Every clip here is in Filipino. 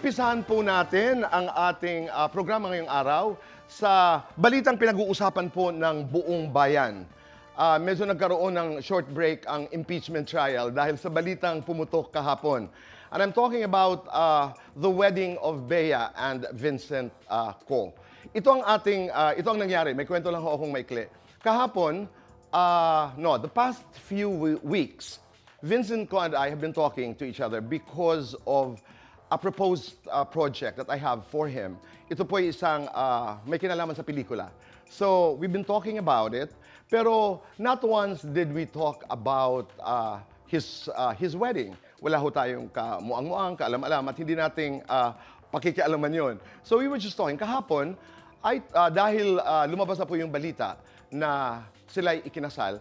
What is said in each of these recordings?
Umpisahan po natin ang ating programa ngayong araw sa balitang pinag-uusapan po ng buong bayan. Medyo nagkaroon ng short break ang impeachment trial dahil sa balitang pumutok kahapon. And I'm talking about the wedding of Bea and Vincent Co. Ito ang nangyari. May kwento lang ho akong maikli. Kahapon, the past few weeks, Vincent Co and I have been talking to each other because of a proposed project that I have for him. Ito po ay isang may kinalaman sa pelikula. So, we've been talking about it, pero not once did we talk about his wedding. Wala ho tayong kamuang-muang, kaalam-alam, at hindi nating pakikialaman yon. So, we were just talking. Kahapon, dahil lumabas na po yung balita na sila'y ikinasal,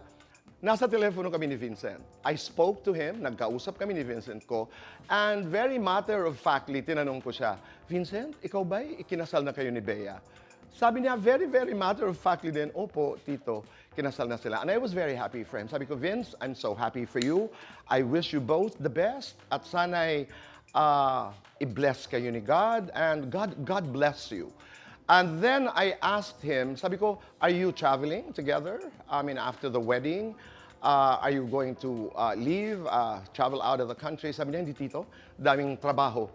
nasa telepono kami ni Vincent. I spoke to him, nagkausap kami ni Vincent ko, and very matter-of-factly, tinanong ko siya, Vincent, ikaw ba'y ikinasal na kayo ni Bea? Sabi niya, very, very matter-of-factly din, opo, tito, kinasal na sila. And I was very happy for him. Sabi ko, Vince, I'm so happy for you. I wish you both the best. At sana'y i-bless kayo ni God, and God bless you. And then I asked him, sabi ko, are you traveling together? I mean, after the wedding, are you going to leave, travel out of the country? Sabi niya, hindi tito, daming trabaho.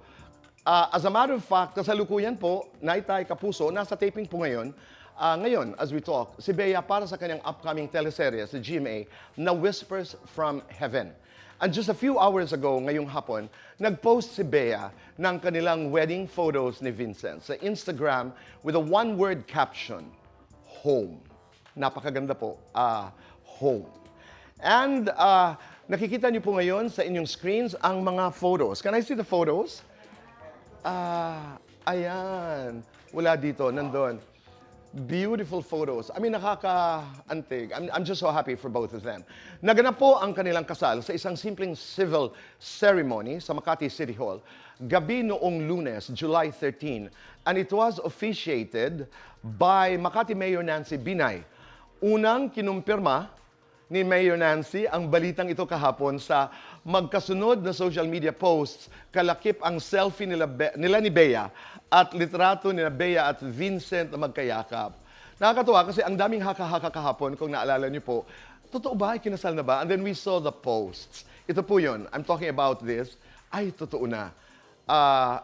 As a matter of fact, kasalukuyan po, Naitay Kapuso, nasa taping po ngayon. Ngayon, as we talk, si Bea para sa kanyang upcoming teleserye sa GMA na Whispers from Heaven. And just a few hours ago, ngayong hapon, nag-post si Bea ng kanilang wedding photos ni Vincent sa Instagram with a one-word caption, home. Napakaganda po, home. And nakikita niyo po ngayon sa inyong screens ang mga photos. Can I see the photos? Ayan. Wala dito, nandun. Beautiful photos. I mean, nakaka-antig. I'm just so happy for both of them. Naganap po ang kanilang kasal sa isang simpleng civil ceremony sa Makati City Hall, gabi noong Lunes, July 13. And it was officiated by Makati Mayor Nancy Binay. Unang kinumpirma ni Mayor Nancy ang balitang ito kahapon sa magkasunod na social media posts, kalakip ang selfie nila ni Bea at litrato ni Bea at Vincent na magkayakap. Nakakatuwa kasi ang daming haka-haka kahapon, kung naalala niyo po, totoo ba? Ikinasal na ba? And then we saw the posts. Ito po yun. I'm talking about this. Ay, totoo na.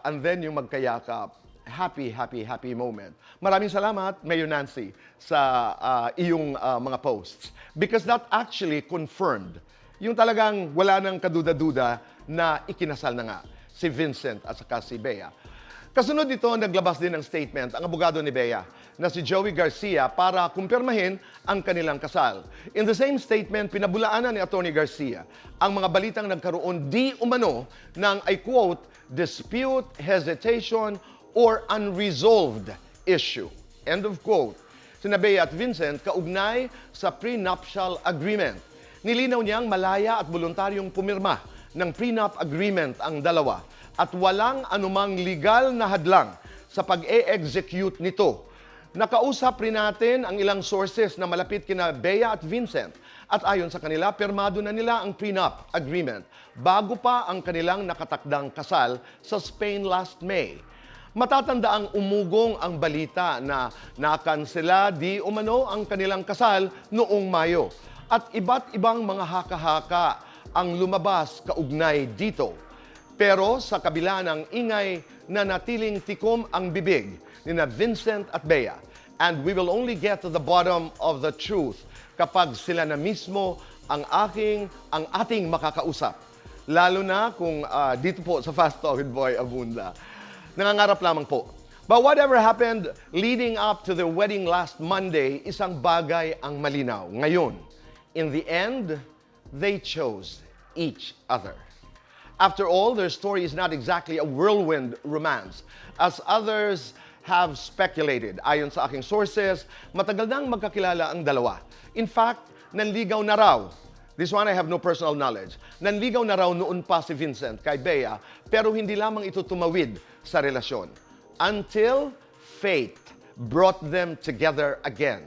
And then yung magkayakap. Happy, happy, happy moment. Maraming salamat, Mayor Nancy, sa iyong mga posts. Because that actually confirmed yung talagang wala nang kaduda-duda na ikinasal na nga si Vincent at saka si Bea. Kasunod nito, naglabas din ng statement ang abogado ni Bea na si Joey Garcia para kumpirmahin ang kanilang kasal. In the same statement, pinabulaanan ni Atty. Garcia ang mga balitang nagkaroon di umano ng, I quote, dispute, hesitation, or unresolved issue. End of quote. Sina Bea at Vincent kaugnay sa prenuptial agreement. Nilinaw niyang malaya at voluntaryong pumirma ng prenup agreement ang dalawa at walang anumang legal na hadlang sa pag-e-execute nito. Nakausap rin natin ang ilang sources na malapit kina Bea at Vincent at ayon sa kanila, pirmado na nila ang prenup agreement bago pa ang kanilang nakatakdang kasal sa Spain last May. Matatandaang umugong ang balita na nakansela di umano ang kanilang kasal noong Mayo. At iba't ibang mga haka-haka ang lumabas kaugnay dito. Pero sa kabila ng ingay, nanatiling tikom ang bibig ni na Vincent at Bea. And we will only get to the bottom of the truth kapag sila na mismo ang ating makakausap. Lalo na kung dito po sa Fast Talk with Boy Abunda. Nangangarap lamang po. But whatever happened leading up to the wedding last Monday, isang bagay ang malinaw. Ngayon, in the end, they chose each other. After all, their story is not exactly a whirlwind romance. As others have speculated, ayon sa aking sources, matagal nang magkakilala ang dalawa. In fact, nanligaw na raw. This one I have no personal knowledge. Nanligaw na raw noon pa si Vincent kay Bea, pero hindi lamang ito tumawid sa relasyon. Until fate brought them together again.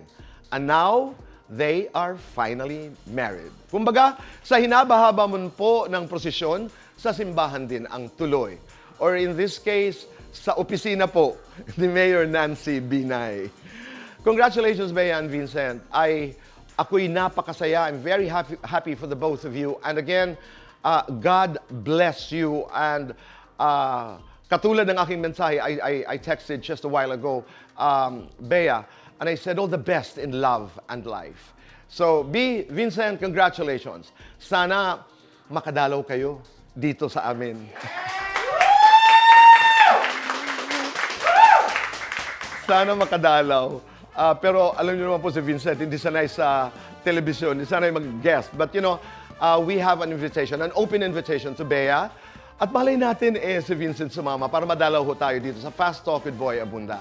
And now, they are finally married. Kumbaga, sa hinabahaba mo po ng prosesyon, sa simbahan din ang tuloy. or in this case, sa opisina po ni Mayor Nancy Binay. Congratulations, Bea and Vincent. Ako'y napakasaya. I'm very happy for the both of you. And again, God bless you. And katulad ng aking mensahe, I texted just a while ago, Bea, and I said, all the best in love and life. So, Vincent, congratulations. Sana makadalaw kayo dito sa amin. Sana makadalaw. Pero alam niyo naman po si Vincent, hindi sanay sa telebisyon, hindi sanay mag-guest. But you know, we have an invitation, an open invitation to Bea. At malay natin si Vincent sumama para madalaw ho tayo dito sa Fast Talk with Boy Abunda.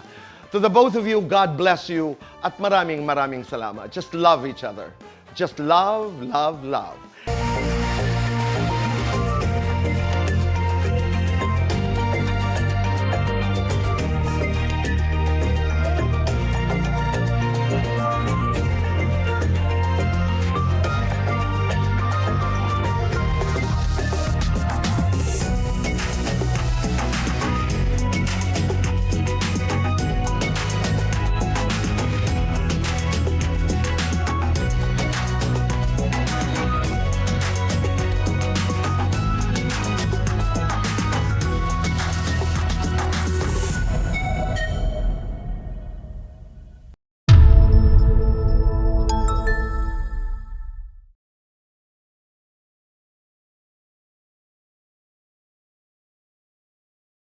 To the both of you, God bless you at maraming salamat. Just love each other. Just love, love, love.